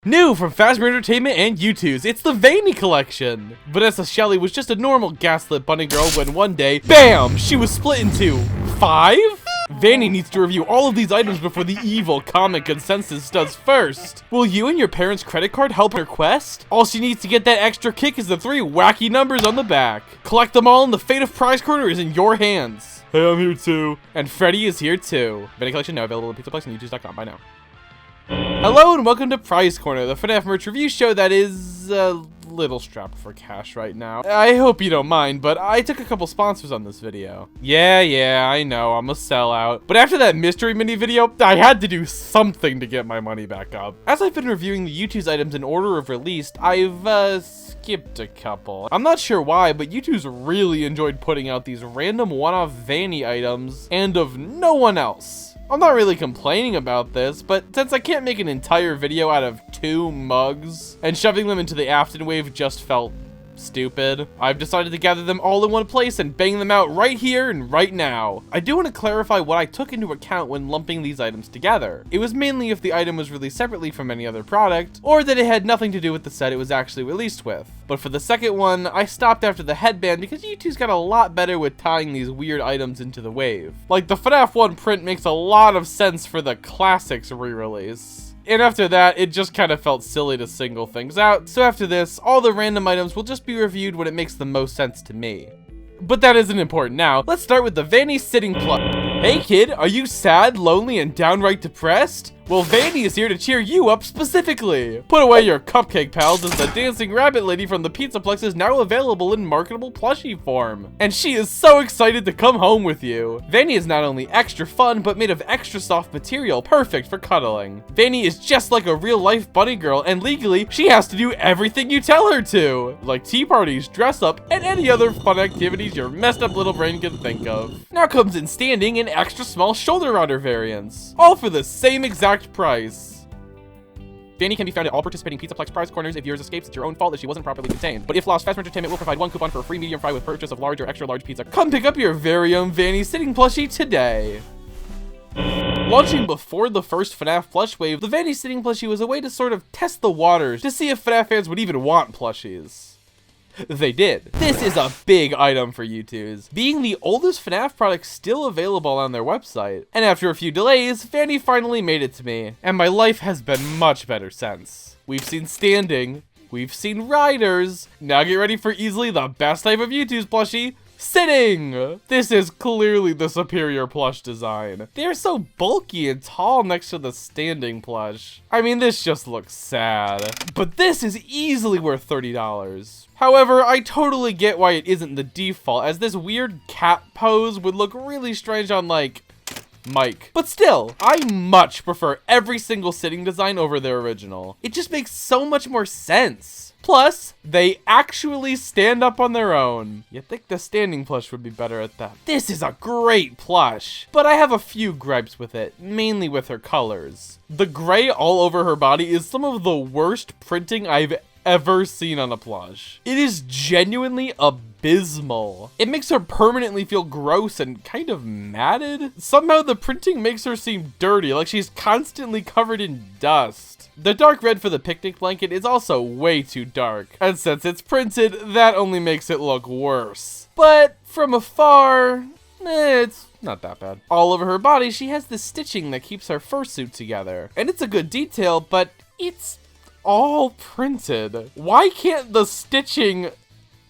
New from Fazbear Entertainment and Youtooz, it's the Vanny collection. Vanessa Shelley was just a normal gaslit bunny girl when one day, BAM! She was split into 5? Vanny needs to review all of these items before the evil comic consensus does first. Will you and your parents' credit card help her quest? All she needs to get that extra kick is the 3 wacky numbers on the back. Collect them all and the fate of Prize Corner is in your hands. Hey, I'm here too. And Freddy is here too. Vanny collection now available at PizzaPlex and Youtooz.com. Bye now. Hello and welcome to Prize Corner, the FNaF merch review show that is a little strapped for cash right now. I hope you don't mind, but I took a couple sponsors on this video. Yeah, I know, I'm a sellout. But after that mystery mini video, I had to do something to get my money back up. As I've been reviewing the Youtooz items in order of release, I've skipped a couple. I'm not sure why, but Youtooz really enjoyed putting out these random one-off Vanny items and of no one else. I'm not really complaining about this, but since I can't make an entire video out of 2 mugs, and shoving them into the Afton Wave just felt stupid, I've decided to gather them all in one place and bang them out right here and right now. I do want to clarify what I took into account when lumping these items together. It was mainly if the item was released separately from any other product, or that it had nothing to do with the set it was actually released with. But for the second one, I stopped after the headband because Youtooz got a lot better with tying these weird items into the wave. Like the FNaF 1 print makes a lot of sense for the Classics re-release. And after that, it just kind of felt silly to single things out, so after this, all the random items will just be reviewed when it makes the most sense to me. But that isn't important now. Let's start with the Vanny sitting plush. Hey kid, are you sad, lonely, and downright depressed? Well, Vanny is here to cheer you up specifically. Put away your cupcake pals as the dancing rabbit lady from the Pizzaplex is now available in marketable plushie form. And she is so excited to come home with you. Vanny is not only extra fun, but made of extra soft material, perfect for cuddling. Vanny is just like a real life bunny girl, and legally, she has to do everything you tell her to. Like tea parties, dress up, and any other fun activities your messed up little brain can think of. Now comes in standing and extra small shoulder rounder variants. All for the same exact price. Vanny can be found at all participating Pizzaplex prize corners. If yours escapes, it's your own fault that she wasn't properly contained. But if lost, Fazbear Entertainment will provide 1 coupon for a free medium fry with purchase of large or extra large pizza. Come pick up your very own Vanny sitting plushie today. Launching before the first FNaF plush wave, the Vanny sitting plushie was a way to sort of test the waters to see if FNaF fans would even want plushies. They did. This is a big item for Youtooz, being the oldest FNaF product still available on their website. And after a few delays, Vanny finally made it to me, and my life has been much better since. We've seen standing, we've seen riders, now get ready for easily the best type of Youtooz plushie, sitting! This is clearly the superior plush design. They are so bulky and tall next to the standing plush. I mean, this just looks sad. But this is easily worth $30. However, I totally get why it isn't the default, as this weird cat pose would look really strange on, like, Mike. But still, I much prefer every single sitting design over their original. It just makes so much more sense. Plus, they actually stand up on their own. You'd think the standing plush would be better at that. This is a great plush, but I have a few gripes with it, mainly with her colors. The gray all over her body is some of the worst printing I've ever seen on a plush. It is genuinely abysmal. It makes her permanently feel gross and kind of matted. Somehow the printing makes her seem dirty, like she's constantly covered in dust. The dark red for the picnic blanket is also way too dark, and since it's printed, that only makes it look worse. But from afar, it's not that bad. All over her body, she has the stitching that keeps her fursuit together. And it's a good detail, but it's all printed. Why can't the stitching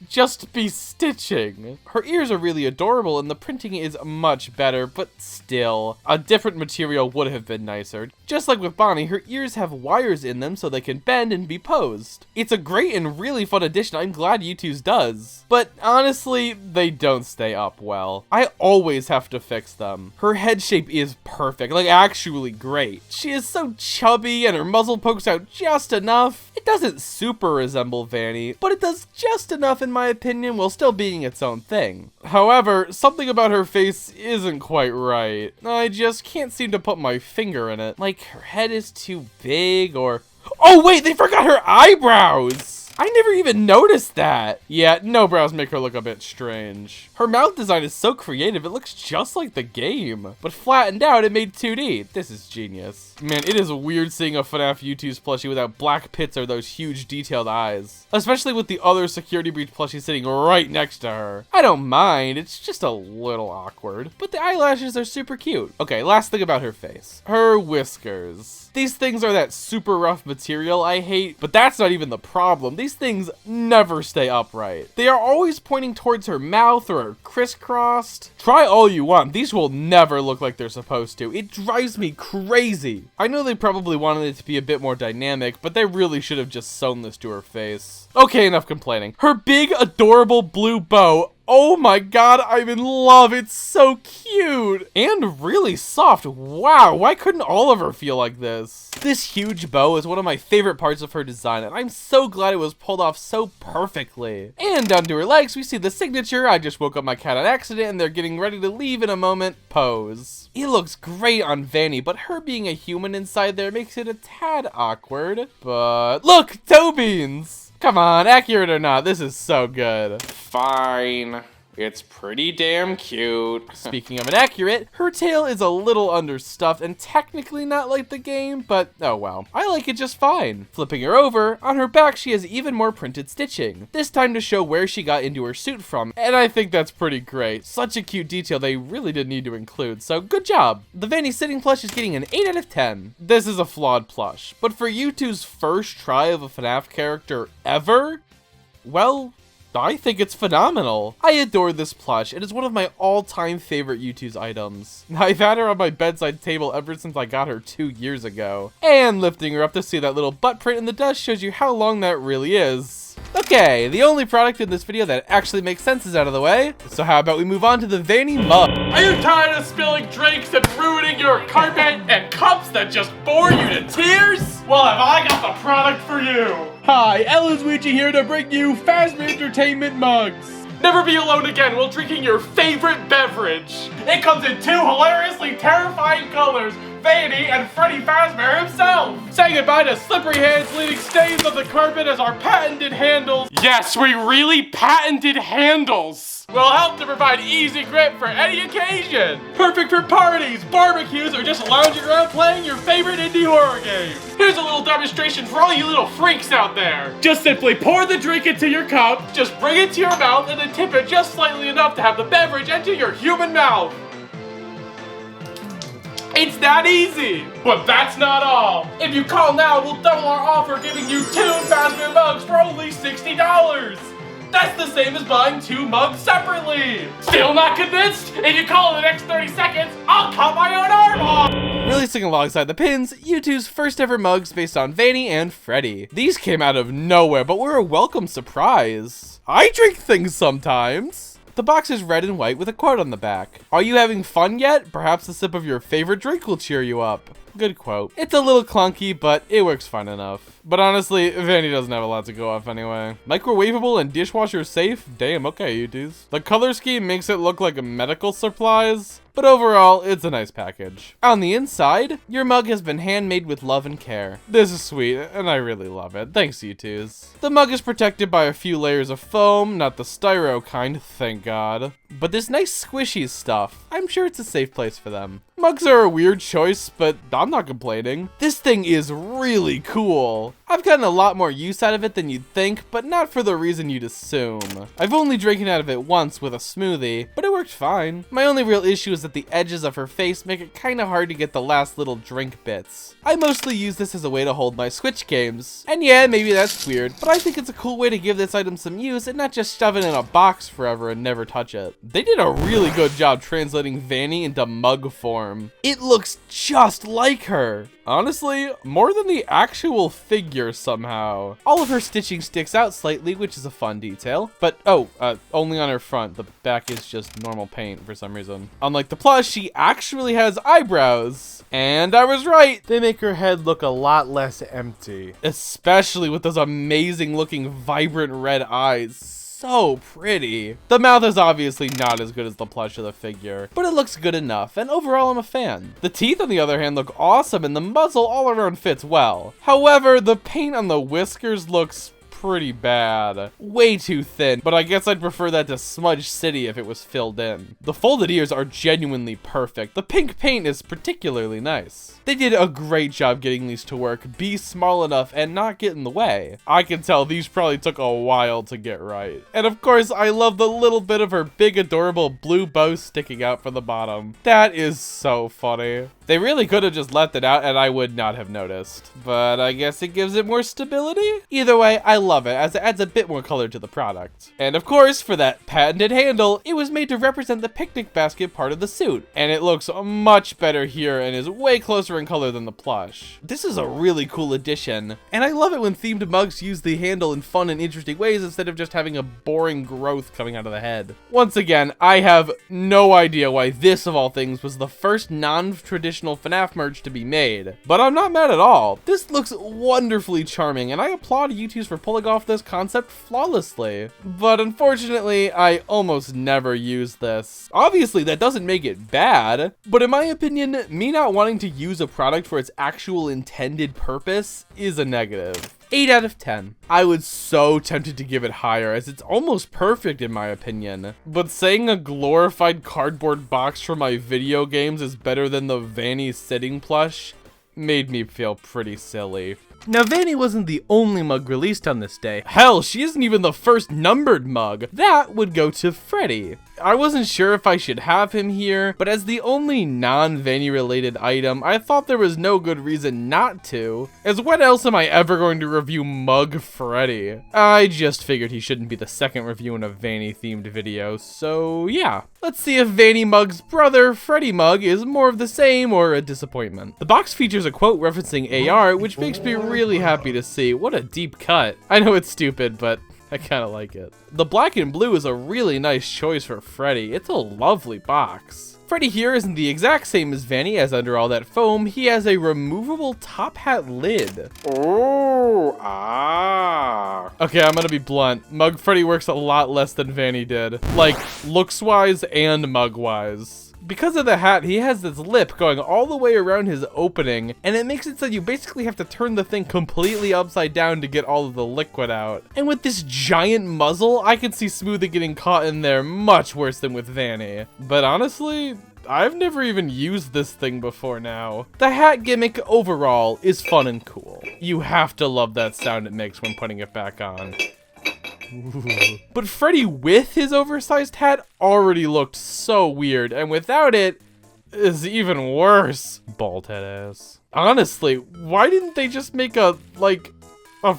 just be stitching? Her ears are really adorable and the printing is much better, but still, a different material would have been nicer. Just like with Bonnie, her ears have wires in them so they can bend and be posed. It's a great and really fun addition I'm glad Youtooz does. But honestly, they don't stay up well. I always have to fix them. Her head shape is perfect, like actually great. She is so chubby and her muzzle pokes out just enough. It doesn't super resemble Vanny, but it does just enough in my opinion while still being its own thing. However, something about her face isn't quite right. I just can't seem to put my finger in it. Like her head is too big or... Oh wait, they forgot her eyebrows! I never even noticed that. Yeah, no brows make her look a bit strange. Her mouth design is so creative, it looks just like the game. But flattened out, it made 2D. This is genius. Man, it is weird seeing a FNaF Youtooz plushie without black pits or those huge detailed eyes. Especially with the other security breach plushie sitting right next to her. I don't mind, it's just a little awkward. But the eyelashes are super cute. Okay, last thing about her face. Her whiskers. These things are that super rough material I hate, but that's not even the problem. These things never stay upright. They are always pointing towards her mouth or are crisscrossed. Try all you want, these will never look like they're supposed to. It drives me crazy. I know they probably wanted it to be a bit more dynamic, but they really should have just sewn this to her face. Okay, enough complaining. Her big, adorable blue bow. Oh my god, I'm in love. It's so cute. And really soft. Wow, why couldn't all of her feel like this? This huge bow is one of my favorite parts of her design, and I'm so glad it was pulled off so perfectly. And down to her legs, we see the signature, I just woke up my cat on accident and they're getting ready to leave in a moment, pose. It looks great on Vanny, but her being a human inside there makes it a tad awkward. But look, toe beans. Come on, accurate or not, this is so good. Fine. It's pretty damn cute. Speaking of inaccurate, her tail is a little understuffed and technically not like the game, but oh well. I like it just fine. Flipping her over, on her back she has even more printed stitching. This time to show where she got into her suit from, and I think that's pretty great. Such a cute detail they really didn't need to include, so good job. The Vanny sitting plush is getting an 8 out of 10. This is a flawed plush, but for Youtube's first try of a FNaF character ever, well, I think it's phenomenal. I adore this plush. It is one of my all-time favorite Youtooz items. I've had her on my bedside table ever since I got her 2 years ago. And lifting her up to see that little butt print in the dust shows you how long that really is. Okay, the only product in this video that actually makes sense is out of the way. So how about we move on to the Vanny Mug? Are you tired of spilling drinks and ruining your carpet and cups that just bore you to tears? Well, have I got the product for you? Hi, Ella's Weegee here to bring you Phasma Entertainment mugs. Never be alone again while drinking your favorite beverage. It comes in 2 hilariously terrifying colors, Vanny and Freddy Fazbear himself. Say goodbye to slippery hands leaving stains on the carpet as our patented handles. Yes, we really patented handles. Will help to provide easy grip for any occasion. Perfect for parties, barbecues, or just lounging around playing your favorite indie horror game. Here's a little demonstration for all you little freaks out there. Just simply pour the drink into your cup, just bring it to your mouth, and then tip it just slightly enough to have the beverage enter your human mouth. It's that easy! But that's not all! If you call now, we'll double our offer, giving you 2 Phasma mugs for only $60! That's the same as buying 2 mugs separately! Still not convinced? If you call in the next 30 seconds, I'll cut my own arm off! Releasing alongside the pins, Youtube's first ever mugs based on Vanny and Freddy. These came out of nowhere, but were a welcome surprise. I drink things sometimes. The box is red and white with a quote on the back. Are you having fun yet? Perhaps a sip of your favorite drink will cheer you up. Good quote. It's a little clunky, but it works fine enough. But honestly, Vanny doesn't have a lot to go off anyway. Microwavable and dishwasher safe? Damn, okay, Youtooz. The color scheme makes it look like a medical supplies, but overall, it's a nice package. On the inside, your mug has been handmade with love and care. This is sweet, and I really love it. Thanks, Youtooz. The mug is protected by a few layers of foam, not the styro kind, thank God. But this nice squishy stuff, I'm sure it's a safe place for them. Mugs are a weird choice, but I'm not complaining. This thing is really cool. I've gotten a lot more use out of it than you'd think, but not for the reason you'd assume. I've only drinking out of it once with a smoothie, but it worked fine. My only real issue is that the edges of her face make it kinda hard to get the last little drink bits. I mostly use this as a way to hold my Switch games. And yeah, maybe that's weird, but I think it's a cool way to give this item some use and not just shove it in a box forever and never touch it. They did a really good job translating Vanny into mug form. It looks just like her. Honestly, more than the actual figure somehow. All of her stitching sticks out slightly, which is a fun detail. But, only on her front. The back is just normal paint for some reason. Unlike the plush, she actually has eyebrows. And I was right. They make her head look a lot less empty. Especially with those amazing looking vibrant red eyes. So pretty. The mouth is obviously not as good as the plush of the figure, but it looks good enough, and overall I'm a fan. The teeth, on the other hand, look awesome, and the muzzle all around fits well. However, the paint on the whiskers looks pretty bad. Way too thin, but I guess I'd prefer that to Smudge City if it was filled in. The folded ears are genuinely perfect. The pink paint is particularly nice. They did a great job getting these to work, be small enough, and not get in the way. I can tell these probably took a while to get right. And of course, I love the little bit of her big adorable blue bow sticking out from the bottom. That is so funny. They really could have just left it out and I would not have noticed, but I guess it gives it more stability? Either way, I love it as it adds a bit more color to the product. And of course, for that patented handle, it was made to represent the picnic basket part of the suit, and it looks much better here and is way closer in color than the plush. This is a really cool addition, and I love it when themed mugs use the handle in fun and interesting ways instead of just having a boring growth coming out of the head. Once again, I have no idea why this of all things was the first non-traditional FNaF merch to be made, but I'm not mad at all. This looks wonderfully charming, and I applaud Youtooz for pulling off this concept flawlessly. But unfortunately, I almost never use this. Obviously, that doesn't make it bad, but in my opinion, me not wanting to use a product for its actual intended purpose is a negative. 8 out of 10. I was so tempted to give it higher as it's almost perfect in my opinion. But saying a glorified cardboard box for my video games is better than the Vanny sitting plush made me feel pretty silly. Now, Vanny wasn't the only mug released on this day. Hell, she isn't even the first numbered mug. That would go to Freddy. I wasn't sure if I should have him here, but as the only non-Vanny related item, I thought there was no good reason not to, as when else am I ever going to review Mug Freddy? I just figured he shouldn't be the second review in a Vanny themed video, so yeah. Let's see if Vanny Mug's brother, Freddy Mug, is more of the same or a disappointment. The box features a quote referencing AR, which makes me really happy to see. What a deep cut. I know it's stupid, but I kind of like it. The black and blue is a really nice choice for Freddy. It's a lovely box. Freddy here isn't the exact same as Vanny, as under all that foam, he has a removable top hat lid. Oh, ah. Okay, I'm gonna be blunt. Mug Freddy works a lot less than Vanny did. Like, looks-wise and mug-wise. Because of the hat, he has this lip going all the way around his opening, and it makes it so you basically have to turn the thing completely upside down to get all of the liquid out. And with this giant muzzle, I can see Smoothie getting caught in there much worse than with Vanny. But honestly, I've never even used this thing before now. The hat gimmick overall is fun and cool. You have to love that sound it makes when putting it back on. Ooh. But Freddy with his oversized hat already looked so weird, and without it is even worse. Bald head ass. Honestly, why didn't they just make a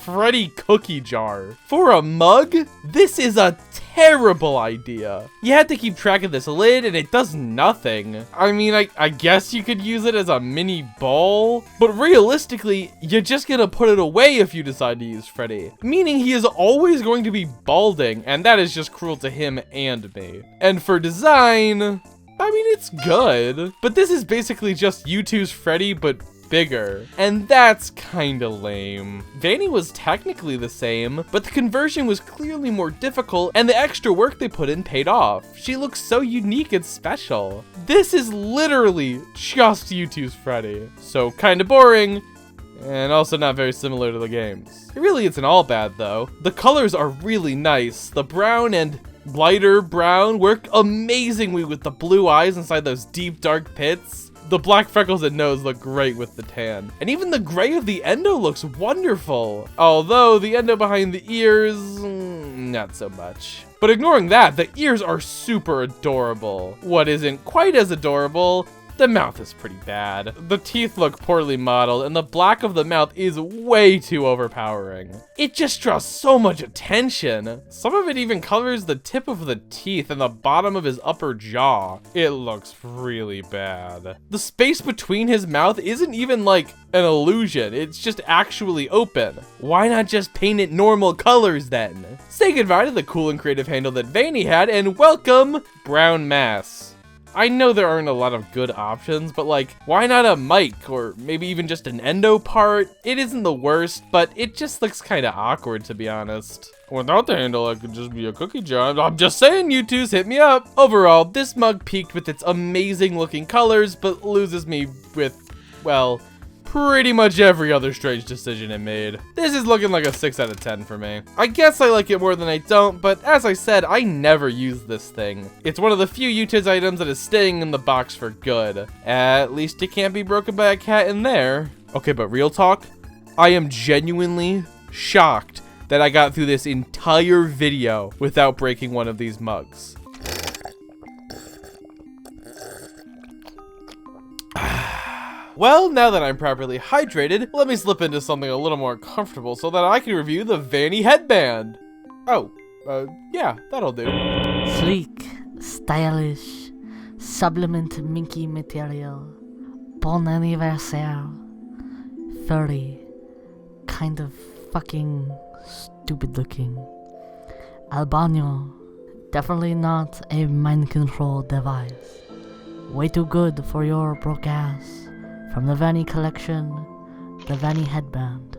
Freddy cookie jar? For a mug, this is a terrible idea. You had to keep track of this lid and it does nothing. I mean, I guess you could use it as a mini bowl, but realistically, you're just gonna put it away if you decide to use Freddy. Meaning he is always going to be balding, and that is just cruel to him and me. And for design, I mean, it's good, but this is basically just Youtooz Freddy, but bigger, and that's kinda lame. Vanny was technically the same, but the conversion was clearly more difficult, and the extra work they put in paid off. She looks so unique and special. This is literally just Youtooz Freddy, so kinda boring, and also not very similar to the games. It really isn't all bad though. The colors are really nice. The brown and lighter brown work amazingly with the blue eyes inside those deep dark pits. The black freckles and nose look great with the tan. And even the gray of the endo looks wonderful. Although the endo behind the ears, not so much. But ignoring that, the ears are super adorable. What isn't quite as adorable, the mouth is pretty bad. The teeth look poorly modeled, and the black of the mouth is way too overpowering. It just draws so much attention. Some of it even covers the tip of the teeth and the bottom of his upper jaw. It looks really bad. The space between his mouth isn't even like an illusion, it's just actually open. Why not just paint it normal colors then? Say goodbye to the cool and creative handle that Vanny had, and welcome brown mass. I know there aren't a lot of good options, but like, why not a mic or maybe even just an endo part? It isn't the worst, but it just looks kind of awkward to be honest. Without the handle, it could just be a cookie jar. I'm just saying, Youtooz, hit me up. Overall, this mug peaked with its amazing looking colors, but loses me with, well, pretty much every other strange decision it made. This is looking like a 6 out of 10 for me. I guess I like it more than I don't, but as I said, I never use this thing. It's one of the few Youtooz items that is staying in the box for good. At least it can't be broken by a cat in there. Okay, but real talk, I am genuinely shocked that I got through this entire video without breaking one of these mugs. Well, now that I'm properly hydrated, let me slip into something a little more comfortable so that I can review the Vanny Headband. Oh, yeah, that'll do. Sleek, stylish, supplement minky material, bon anniversaire, furry, kind of fucking stupid looking. Albano, definitely not a mind control device. Way too good for your broke ass. From the Vanny collection, the Vanny Headband.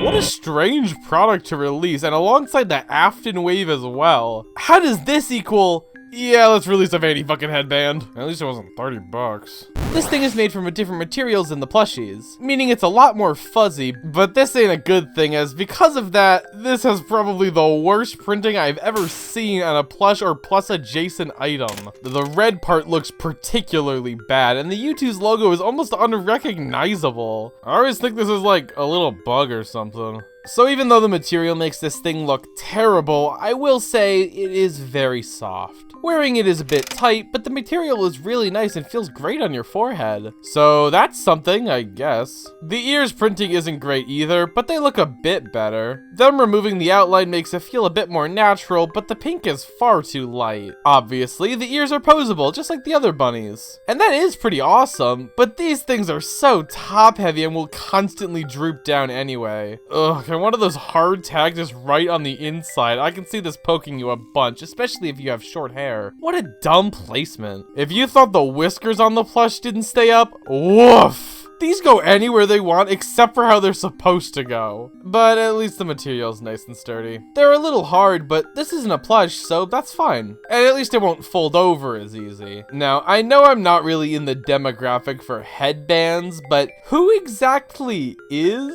What a strange product to release, and alongside the Afton Wave as well. How does this equal, yeah, let's release a Vanny fucking headband? At least it wasn't 30 bucks. This thing is made from different materials than the plushies, meaning it's a lot more fuzzy, but this ain't a good thing, as because of that, this has probably the worst printing I've ever seen on a plush or plus adjacent item. The red part looks particularly bad, and the Youtooz logo is almost unrecognizable. I always think this is like a little bug or something. So even though the material makes this thing look terrible, I will say it is very soft. Wearing it is a bit tight, but the material is really nice and feels great on your forehead. So that's something, I guess. The ears printing isn't great either, but they look a bit better. Them removing the outline makes it feel a bit more natural, but the pink is far too light. Obviously, the ears are posable, just like the other bunnies. And that is pretty awesome, but these things are so top heavy and will constantly droop down anyway. Ugh, and one of those hard tags is right on the inside. I can see this poking you a bunch, especially if you have short hair. What a dumb placement. If you thought the whiskers on the plush didn't stay up, woof! These go anywhere they want except for how they're supposed to go. But at least the material's nice and sturdy. They're a little hard, but this isn't a plush, so that's fine. And at least it won't fold over as easy. Now, I know I'm not really in the demographic for headbands, but who exactly is?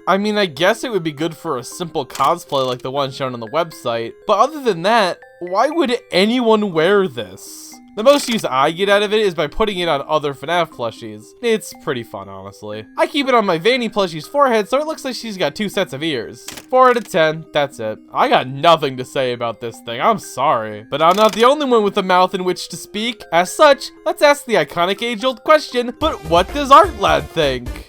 I mean, I guess it would be good for a simple cosplay like the one shown on the website, but other than that, why would anyone wear this? The most use I get out of it is by putting it on other FNaF plushies. It's pretty fun, honestly. I keep it on my Vanny plushie's forehead, so it looks like she's got 2 sets of ears. 4 out of 10, that's it. I got nothing to say about this thing, I'm sorry. But I'm not the only one with a mouth in which to speak. As such, let's ask the iconic age-old question, but what does Art Lad think?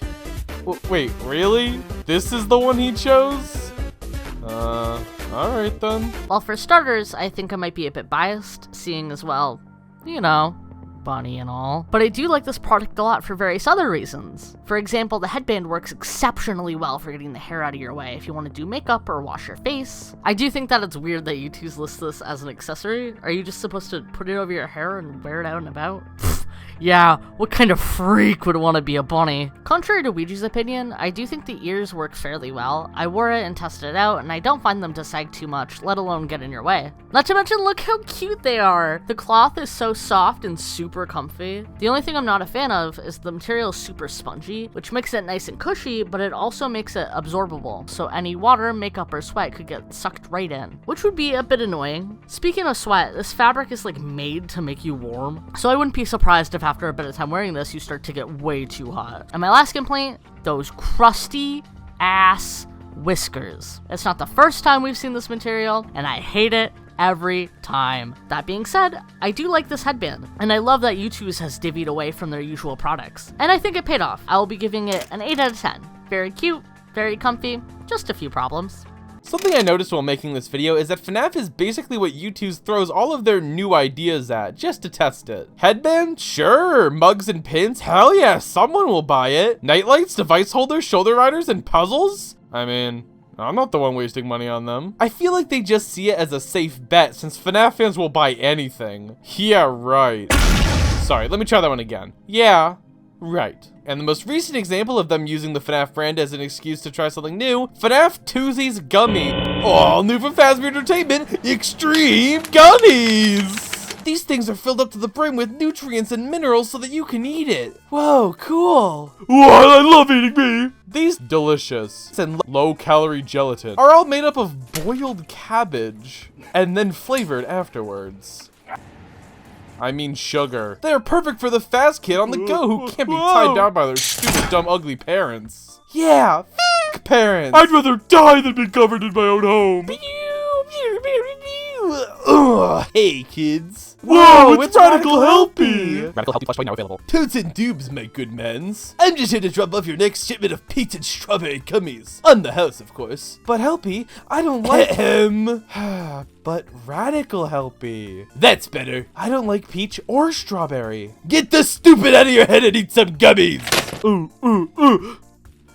Wait, really? This is the one he chose? Alright then. Well, for starters, I think I might be a bit biased, seeing as well, you know, bunny and all. But I do like this product a lot for various other reasons. For example, the headband works exceptionally well for getting the hair out of your way if you want to do makeup or wash your face. I do think that it's weird that Youtooz lists this as an accessory. Are you just supposed to put it over your hair and wear it out and about? Yeah, what kind of freak would want to be a bunny? Contrary to Weegee's opinion, I do think the ears work fairly well. I wore it and tested it out, and I don't find them to sag too much, let alone get in your way. Not to mention, look how cute they are! The cloth is so soft and super comfy. The only thing I'm not a fan of is the material is super spongy, which makes it nice and cushy, but it also makes it absorbable, so any water, makeup, or sweat could get sucked right in, which would be a bit annoying. Speaking of sweat, this fabric is like made to make you warm, so I wouldn't be surprised if after a bit of time wearing this, you start to get way too hot. And my last complaint, those crusty ass whiskers. It's not the first time we've seen this material, and I hate it every time. That being said, I do like this headband, and I love that Youtooz has divvied away from their usual products. And I think it paid off. I will be giving it an 8 out of 10. Very cute, very comfy, just a few problems. Something I noticed while making this video is that FNaF is basically what Youtooz throws all of their new ideas at, just to test it. Headband? Sure. Mugs and pins? Hell yeah, someone will buy it. Nightlights, device holders, shoulder riders, and puzzles? I mean, I'm not the one wasting money on them. I feel like they just see it as a safe bet, since FNaF fans will buy anything. Yeah, right. Sorry, let me try that one again. Yeah, right. And the most recent example of them using the FNaF brand as an excuse to try something new, FNaF Toozy's Gummy. All new from Phasma Entertainment, Extreme Gummies! These things are filled up to the brim with nutrients and minerals so that you can eat it. Whoa, cool. What? I love eating me. These delicious and low-calorie gelatin are all made up of boiled cabbage and then flavored afterwards. I mean sugar. They're perfect for the fast kid on the go who can't be tied down by their stupid, dumb, ugly parents. Yeah, f*** parents. I'd rather die than be covered in my own home. Ugh, hey, kids. Whoa, it's Radical Helpy! Radical Helpy Plush Toy now available. Toots and doobs, my good mans. I'm just here to drop off your next shipment of peach and strawberry gummies. On the house, of course. But Helpy, I don't like him. But Radical Helpy. That's better. I don't like peach or strawberry. Get the stupid out of your head and eat some gummies.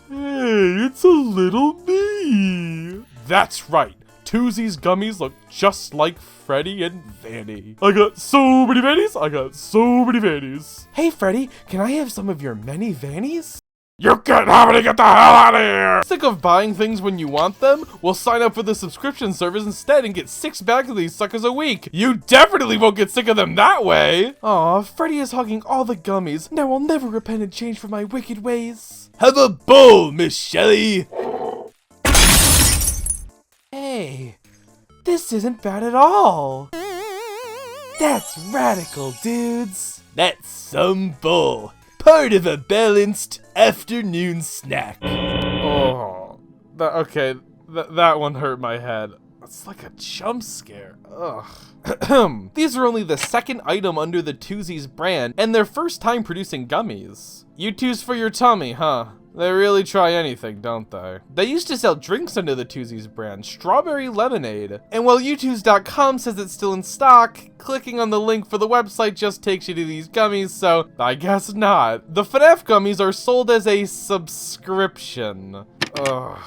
Hey, it's a little me. That's right. Toozy's gummies look just like Freddy and Vanny. I got so many Vannies. I got so many Vannies. Hey, Freddy, can I have some of your many Vannies? You can't have any. Get the hell out of here. Sick of buying things when you want them? Well, sign up for the subscription service instead and get 6 bags of these suckers a week. You definitely won't get sick of them that way. Aw, Freddy is hugging all the gummies. Now I'll never repent and change from my wicked ways. Have a bowl, Miss Shelley. Hey, this isn't bad at all. That's radical, dudes. That's some bull. Part of a balanced afternoon snack. Oh, that one hurt my head. It's like a jump scare. Ugh. These are only the second item under the Toozy's brand, and their first time producing gummies. Youtooz for your tummy, huh? They really try anything, don't they? They used to sell drinks under the Toozy's brand, strawberry lemonade. And while Youtooz.com says it's still in stock, clicking on the link for the website just takes you to these gummies, so I guess not. The FNaF gummies are sold as a subscription. Ugh.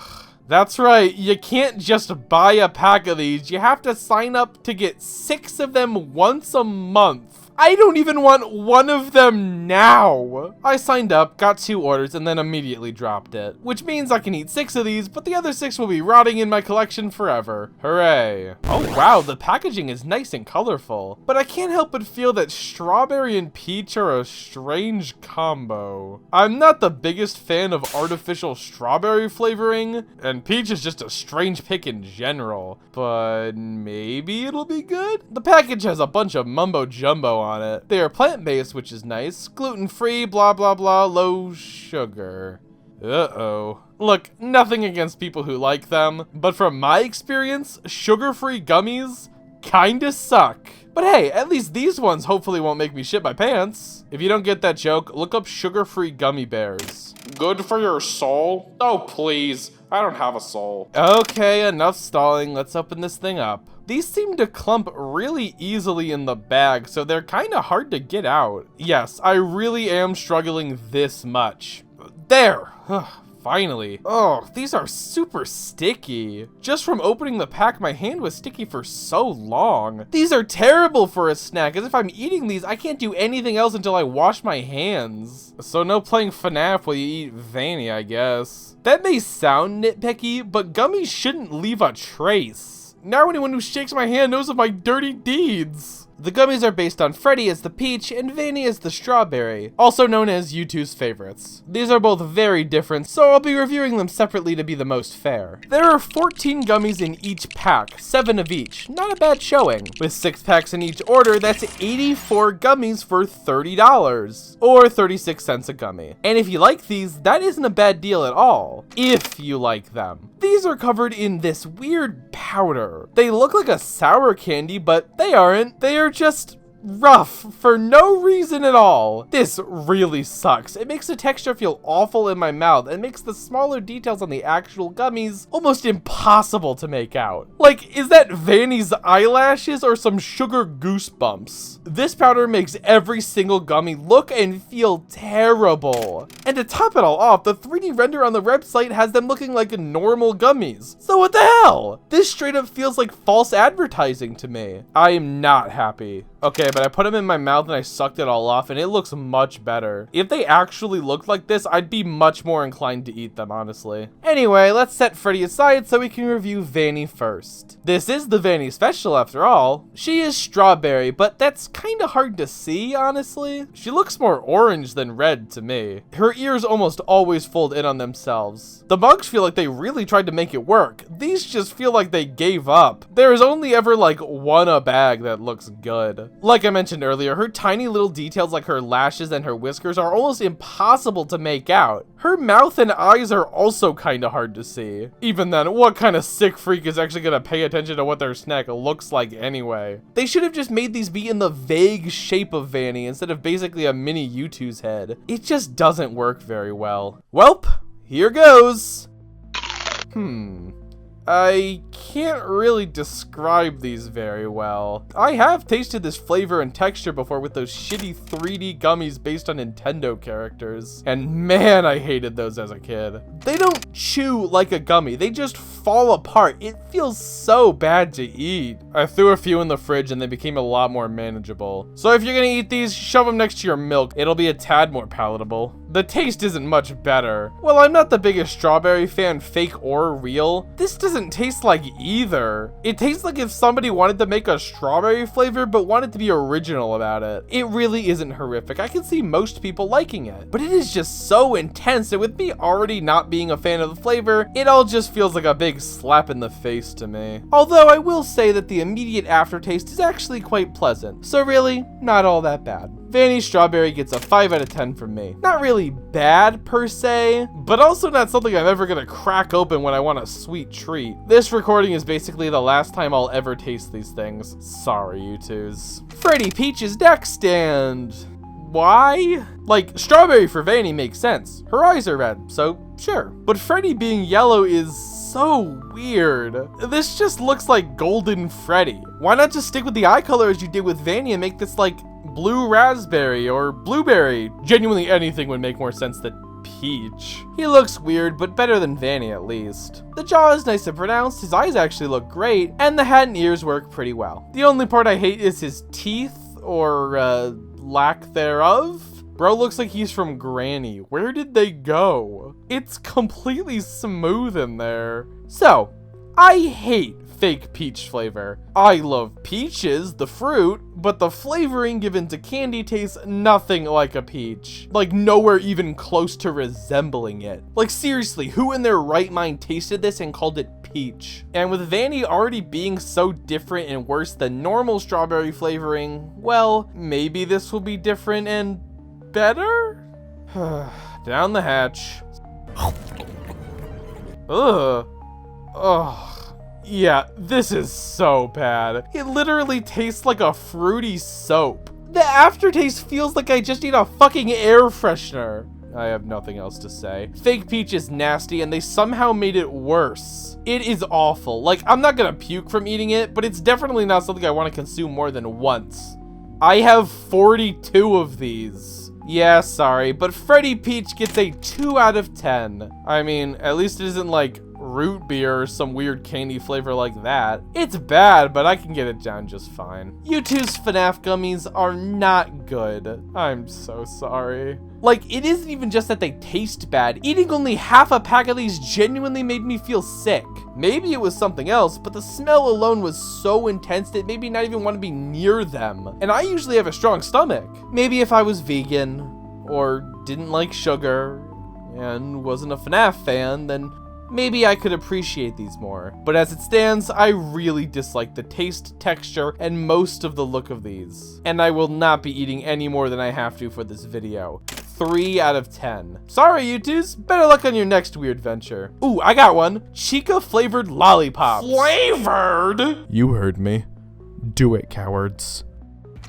That's right, you can't just buy a pack of these, you have to sign up to get 6 of them once a month. I don't even want one of them now. I signed up, got 2 orders, and then immediately dropped it. Which means I can eat 6 of these, but the other 6 will be rotting in my collection forever. Hooray. Oh wow, the packaging is nice and colorful. But I can't help but feel that strawberry and peach are a strange combo. I'm not the biggest fan of artificial strawberry flavoring, and peach is just a strange pick in general. But maybe it'll be good? The package has a bunch of mumbo jumbo on it. They are plant-based, which is nice. Gluten-free, blah blah blah, low sugar. Uh-oh. Look, nothing against people who like them, but from my experience, sugar-free gummies kinda suck. But hey, at least these ones hopefully won't make me shit my pants. If you don't get that joke, look up sugar-free gummy bears. Good for your soul? Oh please, I don't have a soul. Okay, enough stalling, let's open this thing up. These seem to clump really easily in the bag, so they're kinda hard to get out. Yes, I really am struggling this much. There! Finally. Oh, these are super sticky. Just from opening the pack, my hand was sticky for so long. These are terrible for a snack, as if I'm eating these, I can't do anything else until I wash my hands. So no playing FNaF while you eat Vanny, I guess. That may sound nitpicky, but gummies shouldn't leave a trace. Now anyone who shakes my hand knows of my dirty deeds. The gummies are based on Freddy as the peach and Vanny as the strawberry, also known as Youtooz favorites. These are both very different, so I'll be reviewing them separately to be the most fair. There are 14 gummies in each pack, 7 of each. Not a bad showing. With 6 packs in each order, that's 84 gummies for $30, or 36 cents a gummy. And if you like these, that isn't a bad deal at all, if you like them. These are covered in this weird powder. They look like a sour candy, but they aren't. They are just rough for no reason at all. This really sucks. It makes the texture feel awful in my mouth and makes the smaller details on the actual gummies almost impossible to make out. Like, is that Vanny's eyelashes or some sugar goosebumps? This powder makes every single gummy look and feel terrible. And to top it all off, the 3D render on the website has them looking like normal gummies. So what the hell? This straight up feels like false advertising to me. I am not happy. Okay, but I put them in my mouth and I sucked it all off and it looks much better. If they actually looked like this, I'd be much more inclined to eat them, honestly. Anyway, let's set Freddy aside so we can review Vanny first. This is the Vanny special after all. She is strawberry, but that's kind of hard to see, honestly. She looks more orange than red to me. Her ears almost always fold in on themselves. The mugs feel like they really tried to make it work. These just feel like they gave up. There is only ever like one a bag that looks good. Like I mentioned earlier, her tiny little details like her lashes and her whiskers are almost impossible to make out. Her mouth and eyes are also kind of hard to see. Even then, what kind of sick freak is actually gonna pay attention to what their snack looks like anyway? They should have just made these be in the vague shape of Vanny instead of basically a mini Youtooz head. It just doesn't work very well. Welp, here goes. I can't really describe these very well. I have tasted this flavor and texture before with those shitty 3D gummies based on Nintendo characters. And man, I hated those as a kid. They don't chew like a gummy, they just fall apart. It feels so bad to eat. I threw a few in the fridge and they became a lot more manageable. So if you're gonna eat these, shove them next to your milk. It'll be a tad more palatable. The taste isn't much better. Well, I'm not the biggest strawberry fan, fake or real. This doesn't taste like either. It tastes like if somebody wanted to make a strawberry flavor but wanted to be original about it. It really isn't horrific. I can see most people liking it, but it is just so intense, and with me already not being a fan of the flavor, it all just feels like a big slap in the face to me. Although I will say that the immediate aftertaste is actually quite pleasant, so really, not all that bad. Vanny Strawberry gets a 5 out of 10 from me. Not really bad per se, but also not something I'm ever gonna crack open when I want a sweet treat. This recording is basically the last time I'll ever taste these things. Sorry, Youtooz. Freddy Peach's next stand. Why? Like, strawberry for Vanny makes sense. Her eyes are red, so sure. But Freddy being yellow is so weird. This just looks like Golden Freddy. Why not just stick with the eye color as you did with Vanny and make this like blue raspberry or blueberry? Genuinely anything would make more sense than Peach. He looks weird, but better than Vanny at least. The jaw is nice and pronounced, his eyes actually look great, and the hat and ears work pretty well. The only part I hate is his teeth, or lack thereof. Bro looks like he's from Granny. Where did they go? It's completely smooth in there. So, I hate fake peach flavor. I love peaches, the fruit, but the flavoring given to candy tastes nothing like a peach. Like nowhere even close to resembling it. Like seriously, who in their right mind tasted this and called it peach? And with Vanny already being so different and worse than normal strawberry flavoring, well, maybe this will be different and better? Down the hatch. Ugh. Ugh. Yeah, this is so bad. It literally tastes like a fruity soap. The aftertaste feels like I just need a fucking air freshener. I have nothing else to say. Fake peach is nasty and they somehow made it worse. It is awful. Like, I'm not gonna puke from eating it, but it's definitely not something I want to consume more than once. I have 42 of these. Yeah, sorry, but Freddy Peach gets a 2 out of 10. I mean, at least it isn't like root beer or some weird candy flavor like that. It's bad, but I can get it down just fine. Youtooz FNaF gummies are not good. I'm so sorry. Like, it isn't even just that they taste bad. Eating only half a pack of these genuinely made me feel sick. Maybe it was something else, but the smell alone was so intense that it made me not even want to be near them. And I usually have a strong stomach. Maybe if I was vegan, or didn't like sugar, and wasn't a FNaF fan, then maybe I could appreciate these more. But as it stands, I really dislike the taste, texture, and most of the look of these. And I will not be eating any more than I have to for this video. 3 out of 10. Sorry, Youtooz. Better luck on your next weird venture. Ooh, I got one. Chica flavored lollipops. Flavored? You heard me. Do it, cowards.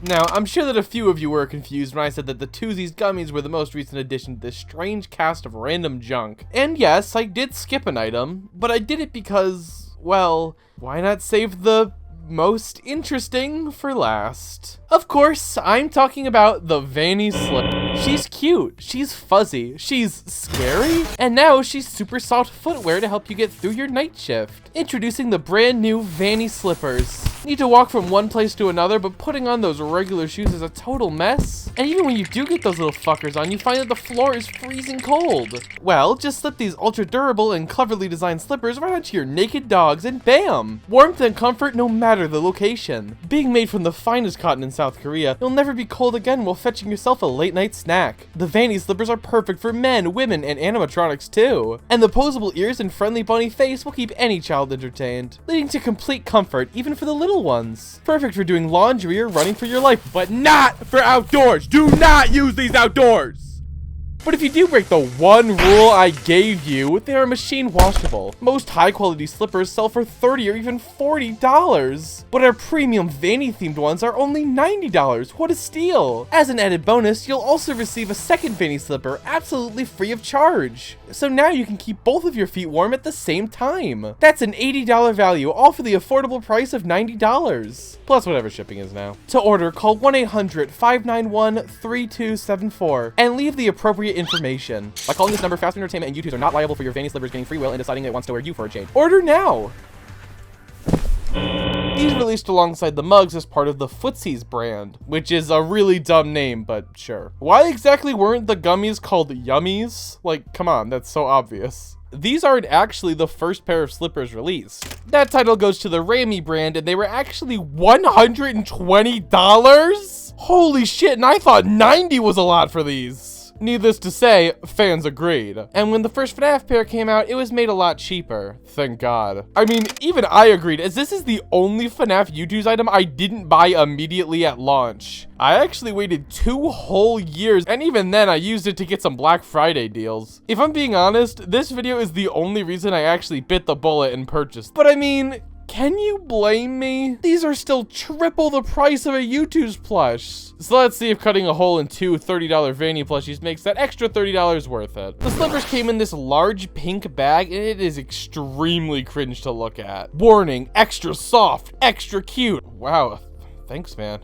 Now, I'm sure that a few of you were confused when I said that the Toozies gummies were the most recent addition to this strange cast of random junk. And yes, I did skip an item, but I did it because, well, why not save the most interesting for last. Of course, I'm talking about the Vanny Slippers. She's cute, she's fuzzy, she's scary, and now she's super soft footwear to help you get through your night shift. Introducing the brand new Vanny Slippers. Need to walk from one place to another, but putting on those regular shoes is a total mess. And even when you do get those little fuckers on, you find that the floor is freezing cold. Well, just slip these ultra durable and cleverly designed slippers right onto your naked dogs and bam! Warmth and comfort no matter the location. Being made from the finest cotton in South Korea, you'll never be cold again while fetching yourself a late night snack. The Vanny Slippers are perfect for men, women, and animatronics too. And the posable ears and friendly bunny face will keep any child entertained, leading to complete comfort even for the little ones. Perfect for doing laundry or running for your life, but not for outdoors. Do not use these outdoors. But if you do break the one rule I gave you, they are machine washable. Most high quality slippers sell for $30 or even $40, but our premium Vanny themed ones are only $90. What a steal! As an added bonus, you'll also receive a second Vanny slipper absolutely free of charge. So now you can keep both of your feet warm at the same time. That's an $80 value, all for the affordable price of $90. Plus whatever shipping is now. To order, call 1-800-591-3274 and leave the appropriate information. By calling this number, Fast Food Entertainment and Youtooz are not liable for your Vanny Slippers getting free will and deciding it wants to wear you for a change. Order now! These released alongside the mugs as part of the Footsies brand, which is a really dumb name, but sure. Why exactly weren't the gummies called Yummies? Like, come on, that's so obvious. These aren't actually the first pair of slippers released. That title goes to the Ramy brand, and they were actually $120? Holy shit, and I thought 90 was a lot for these. Needless to say, fans agreed. And when the first FNaF pair came out, it was made a lot cheaper. Thank God. I mean, even I agreed, as this is the only FNaF Youtooz item I didn't buy immediately at launch. I actually waited 2 whole years, and even then I used it to get some Black Friday deals. If I'm being honest, this video is the only reason I actually bit the bullet and purchased. But I mean, can you blame me? These are still triple the price of a Youtooz plush. So let's see if cutting a hole in 2 $30 Vanny plushies makes that extra $30 worth it. The slippers came in this large pink bag, and it is extremely cringe to look at. Warning, extra soft, extra cute. Wow, thanks man.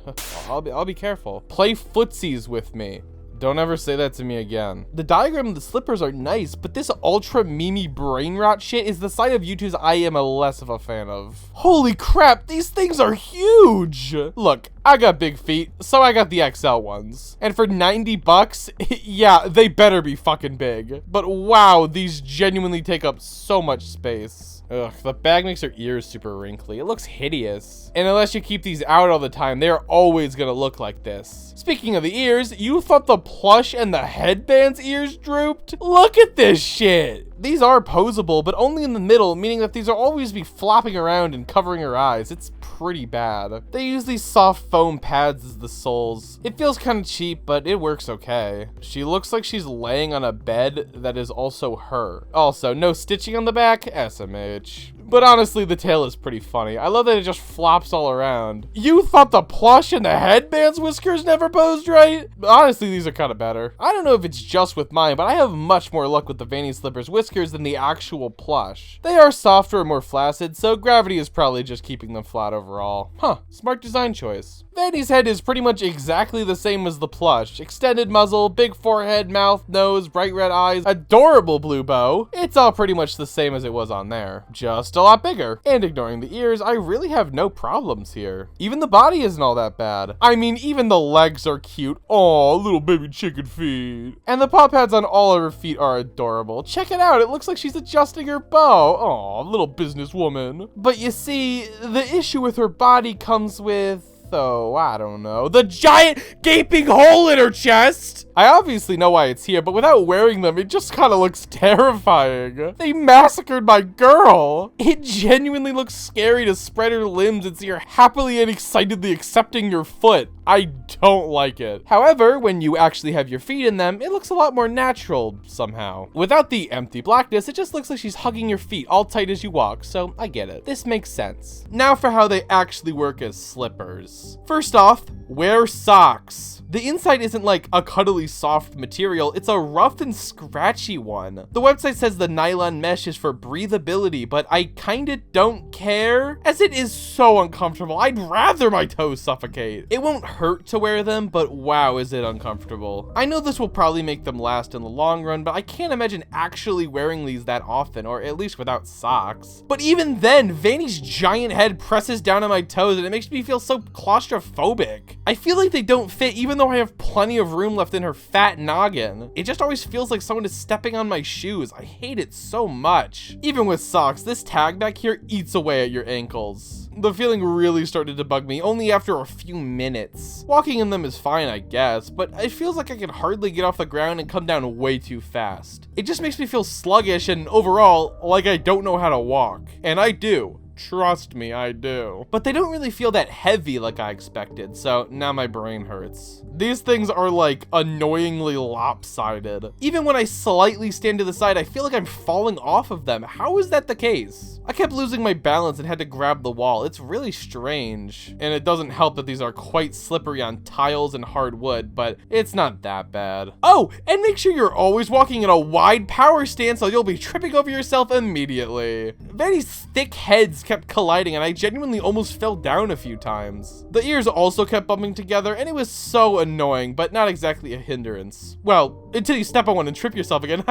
I'll be careful. Play footsies with me. Don't ever say that to me again. The diagram of the slippers are nice, but this ultra memey brain rot shit is the side of Youtooz I am less of a fan of. Holy crap, these things are huge! Look, I got big feet, so I got the XL ones. And for 90 bucks, yeah, they better be fucking big. But wow, these genuinely take up so much space. Ugh, the bag makes her ears super wrinkly. It looks hideous. And unless you keep these out all the time, they're always gonna look like this. Speaking of the ears, you thought the plush and the headband's ears drooped? Look at this shit! These are posable, but only in the middle, meaning that these will always be flopping around and covering her eyes. It's pretty bad. They use these soft foam pads as the soles. It feels kind of cheap, but it works okay. She looks like she's laying on a bed that is also her. Also, no stitching on the back, SMH. But honestly, the tail is pretty funny. I love that it just flops all around. You thought the plush and the headband's whiskers never posed right? Honestly, these are kind of better. I don't know if it's just with mine, but I have much more luck with the Vanny Slippers whiskers than the actual plush. They are softer and more flaccid, so gravity is probably just keeping them flat overall. Huh, smart design choice. Vanny's head is pretty much exactly the same as the plush. Extended muzzle, big forehead, mouth, nose, bright red eyes, adorable blue bow. It's all pretty much the same as it was on there, just a lot bigger. And ignoring the ears, I really have no problems here. Even the body isn't all that bad. I mean, even the legs are cute. Aw, little baby chicken feet. And the paw pads on all of her feet are adorable. Check it out, it looks like she's adjusting her bow. Aw, little businesswoman. But you see, the issue with her body comes with, oh, I don't know, the giant gaping hole in her chest! I obviously know why it's here, but without wearing them, it just kind of looks terrifying. They massacred my girl! It genuinely looks scary to spread her limbs and see her happily and excitedly accepting your foot. I don't like it. However, when you actually have your feet in them, it looks a lot more natural, somehow. Without the empty blackness, it just looks like she's hugging your feet all tight as you walk, so I get it. This makes sense. Now for how they actually work as slippers. rules. First off, wear socks. The inside isn't like a cuddly soft material, it's a rough and scratchy one. The website says the nylon mesh is for breathability, but I kinda don't care, as it is so uncomfortable. I'd rather my toes suffocate. It won't hurt to wear them, but wow, is it uncomfortable. I know this will probably make them last in the long run, but I can't imagine actually wearing these that often, or at least without socks. But even then, Vanny's giant head presses down on my toes and it makes me feel so claustrophobic. I feel like they don't fit even though I have plenty of room left in her fat noggin. It just always feels like someone is stepping on my shoes. I hate it so much. Even with socks, this tag back here eats away at your ankles. The feeling really started to bug me only after a few minutes. Walking in them is fine, I guess, but it feels like I can hardly get off the ground and come down way too fast. It just makes me feel sluggish and overall like I don't know how to walk. And I do. Trust me, I do. But they don't really feel that heavy like I expected, so now my brain hurts. These things are like annoyingly lopsided. Even when I slightly stand to the side, I feel like I'm falling off of them. How is that the case? I kept losing my balance and had to grab the wall. It's really strange. And it doesn't help that these are quite slippery on tiles and hard wood, but it's not that bad. Oh, and make sure you're always walking in a wide power stance or you'll be tripping over yourself immediately. Vanny's thick heads kept colliding and I genuinely almost fell down a few times. The ears also kept bumping together and it was so annoying, but not exactly a hindrance. Well, until you step on one and trip yourself again.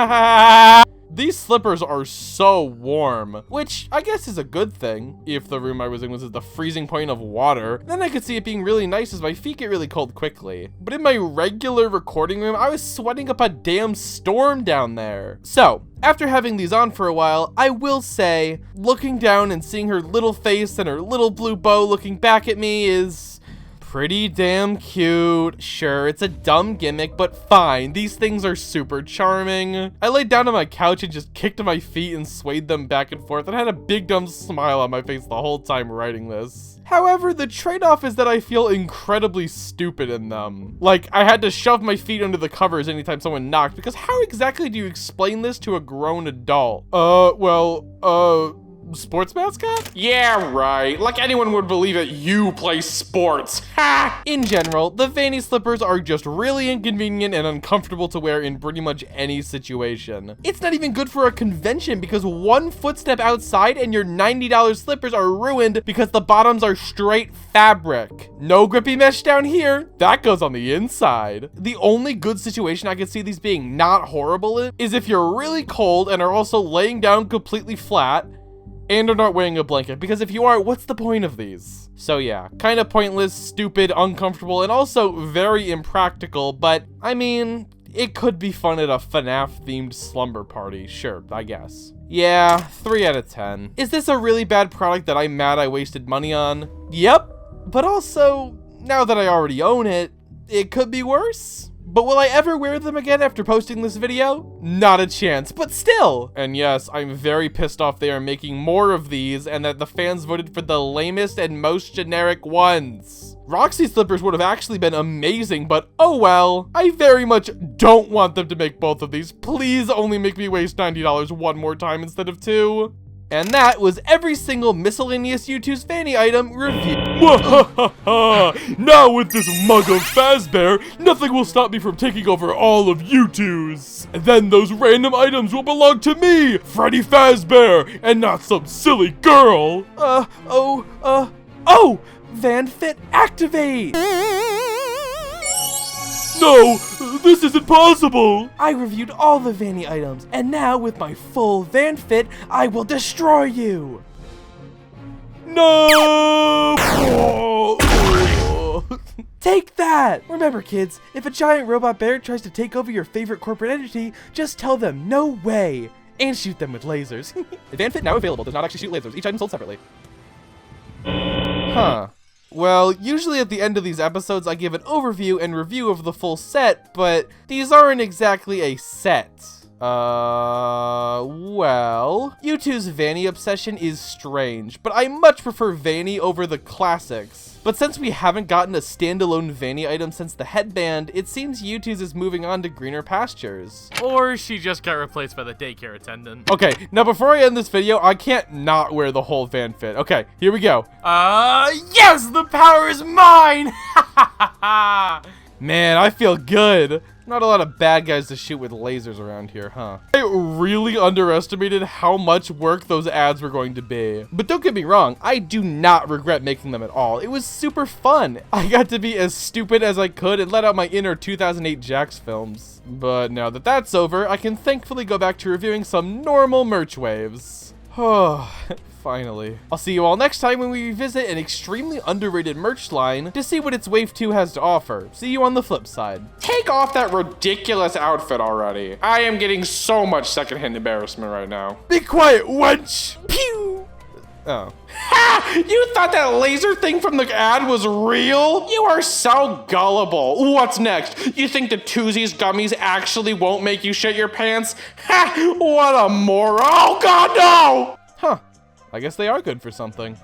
These slippers are so warm, which I guess is a good thing. If the room I was in was at the freezing point of water, then I could see it being really nice as my feet get really cold quickly. But in my regular recording room, I was sweating up a damn storm down there. So, after having these on for a while, I will say, looking down and seeing her little face and her little blue bow looking back at me is pretty damn cute. Sure, it's a dumb gimmick, but fine. These things are super charming. I laid down on my couch and just kicked my feet and swayed them back and forth and had a big dumb smile on my face the whole time writing this. However, the trade-off is that I feel incredibly stupid in them. Like, I had to shove my feet under the covers anytime someone knocked, because how exactly do you explain this to a grown adult? Sports mascot? Yeah, right. Like anyone would believe that you play sports. Ha! In general, the Vanny Slippers are just really inconvenient and uncomfortable to wear in pretty much any situation. It's not even good for a convention because one footstep outside and your $90 slippers are ruined because the bottoms are straight fabric. No grippy mesh down here. That goes on the inside. The only good situation I could see these being not horrible in is if you're really cold and are also laying down completely flat and are not wearing a blanket, because if you are, what's the point of these? So yeah, kind of pointless, stupid, uncomfortable, and also very impractical, but I mean, it could be fun at a FNaF themed slumber party, sure, I guess. Yeah, 3 out of 10. Is this a really bad product that I'm mad I wasted money on? Yep, but also, now that I already own it, it could be worse. But will I ever wear them again after posting this video? Not a chance, but still! And yes, I'm very pissed off they are making more of these and that the fans voted for the lamest and most generic ones. Roxy slippers would have actually been amazing, but oh well. I very much don't want them to make both of these. Please only make me waste $90 one more time instead of 2. And that was every single miscellaneous Youtooz Vanny item review. Now with this mug of Fazbear, nothing will stop me from taking over all of Youtooz. And then those random items will belong to me, Freddy Fazbear, and not some silly girl. VanFit activate! No, this isn't possible! I reviewed all the Vanny items, and now with my full VanFit, I will destroy you! No! Take that! Remember kids, if a giant robot bear tries to take over your favorite corporate entity, just tell them no way! And shoot them with lasers. The VanFit now available does not actually shoot lasers, each item sold separately. Huh. Well, usually at the end of these episodes I give an overview and review of the full set, but these aren't exactly a set. Well, Youtooz Vanny obsession is strange, but I much prefer Vanny over the classics. But since we haven't gotten a standalone Vanny item since the headband, it seems Youtooz is moving on to greener pastures. Or she just got replaced by the daycare attendant. Okay, now before I end this video, I can't not wear the whole van fit. Okay, here we go. Yes, the power is mine! Man, I feel good. Not a lot of bad guys to shoot with lasers around here, huh? I really underestimated how much work those ads were going to be. But don't get me wrong, I do not regret making them at all. It was super fun. I got to be as stupid as I could and let out my inner 2008 Jax films. But now that that's over, I can thankfully go back to reviewing some normal merch waves. Oh, finally. I'll see you all next time when we revisit an extremely underrated merch line to see what its Wave 2 has to offer. See you on the flip side. Take off that ridiculous outfit already. I am getting so much secondhand embarrassment right now. Be quiet, wench! Pew! Oh. Ha! You thought that laser thing from the ad was real? You are so gullible. What's next? You think the Toozies Gummies actually won't make you shit your pants? Ha! What a moron! Oh God, no! Huh. I guess they are good for something.